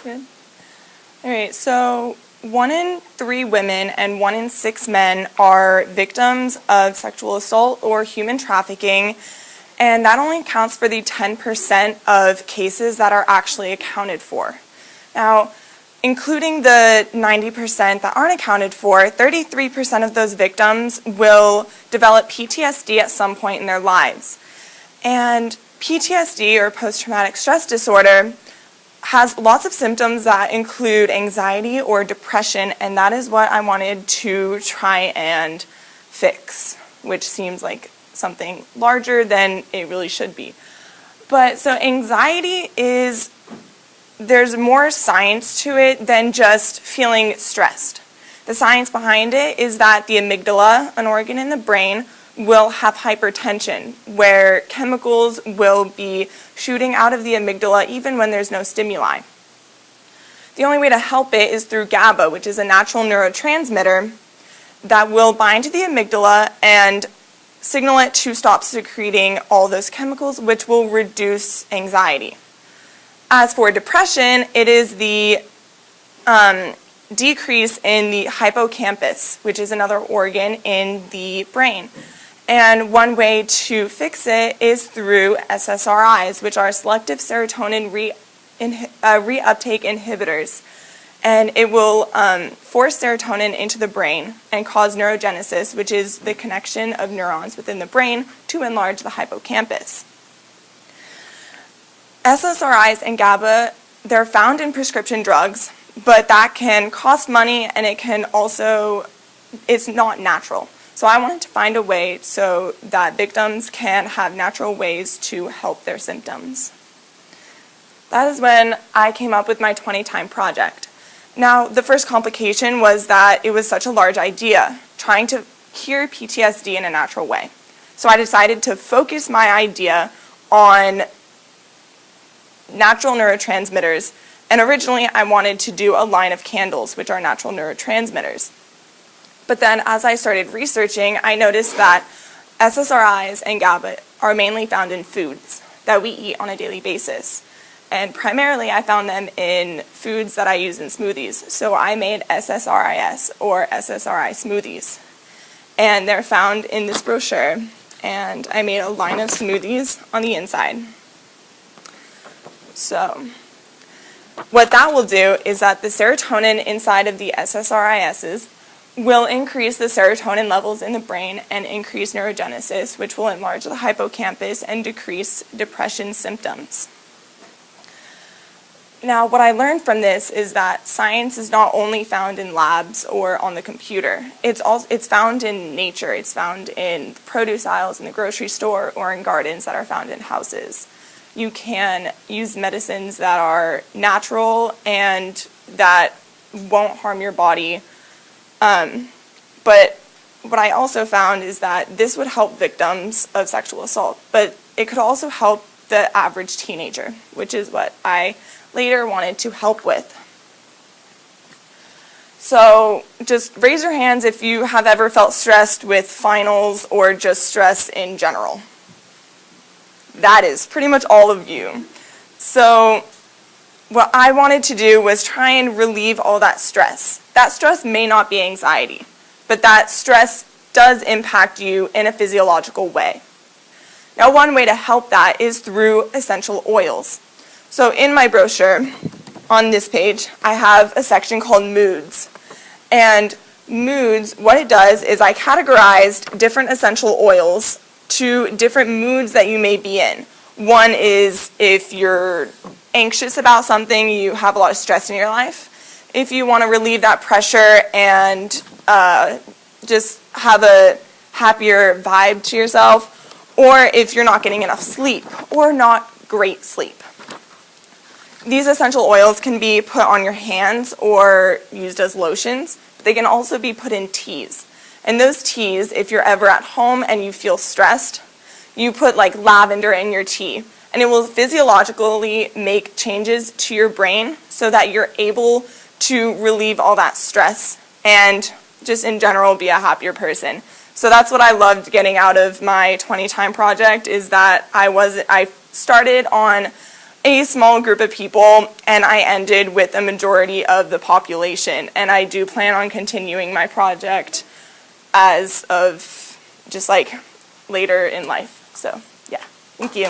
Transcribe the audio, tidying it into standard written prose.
Good. All right, so 1 in 3 women and 1 in 6 men are victims of sexual assault or human trafficking, and that only accounts for the 10% of cases that are actually accounted for. Now, including the 90% that aren't accounted for, 33% of those victims will develop PTSD at some point in their lives. And PTSD, or post-traumatic stress disorder, has lots of symptoms that include anxiety or depression, and that is what I wanted to try and fix, which seems like something larger than it really should be. But so anxiety is, there's more science to it than just feeling stressed. The science behind it is that the amygdala, an organ in the brain, will have hypertension, where chemicals will be shooting out of the amygdala even when there's no stimuli. The only way to help it is through GABA, which is a natural neurotransmitter that will bind to the amygdala and signal it to stop secreting all those chemicals, which will reduce anxiety. As for depression, it is the decrease in the hippocampus, which is another organ in the brain. And one way to fix it is through SSRIs, which are selective serotonin reuptake inhibitors. And it will force serotonin into the brain and cause neurogenesis, which is the connection of neurons within the brain to enlarge the hippocampus. SSRIs and GABA, they're found in prescription drugs, but that can cost money, and it can also, it's not natural. So I wanted to find a way so that victims can have natural ways to help their symptoms. That is when I came up with my 20-time project. Now, the first complication was that it was such a large idea, trying to cure PTSD in a natural way. So I decided to focus my idea on natural neurotransmitters, and originally I wanted to do a line of candles, which are natural neurotransmitters. But then as I started researching, I noticed that SSRIs and GABA are mainly found in foods that we eat on a daily basis. And primarily I found them in foods that I use in smoothies. So I made SSRIs, or SSRI smoothies. And they're found in this brochure. And I made a line of smoothies on the inside. So what that will do is that the serotonin inside of the SSRIs will increase the serotonin levels in the brain and increase neurogenesis, which will enlarge the hippocampus and decrease depression symptoms. Now, what I learned from this is that science is not only found in labs or on the computer. It's found in nature. It's found in produce aisles in the grocery store or in gardens that are found in houses. You can use medicines that are natural and that won't harm your body. But what I also found is that this would help victims of sexual assault, but it could also help the average teenager, which is what I later wanted to help with. So just raise your hands if you have ever felt stressed with finals or just stress in general. That is pretty much all of you. So what I wanted to do was try and relieve all that stress. That stress may not be anxiety, but that stress does impact you in a physiological way. Now, one way to help that is through essential oils. So in my brochure, on this page, I have a section called Moods. And Moods, what it does is I categorized different essential oils to different moods that you may be in. One is if you're anxious about something, you have a lot of stress in your life. If you want to relieve that pressure and just have a happier vibe to yourself, or if you're not getting enough sleep or not great sleep. These essential oils can be put on your hands or used as lotions, but they can also be put in teas. And those teas, if you're ever at home and you feel stressed, you put like lavender in your tea, and it will physiologically make changes to your brain so that you're able to relieve all that stress and just in general be a happier person. So that's what I loved getting out of my 20-time project, is that I started on a small group of people, and I ended with a majority of the population. And I do plan on continuing my project as of just like later in life. So yeah, thank you.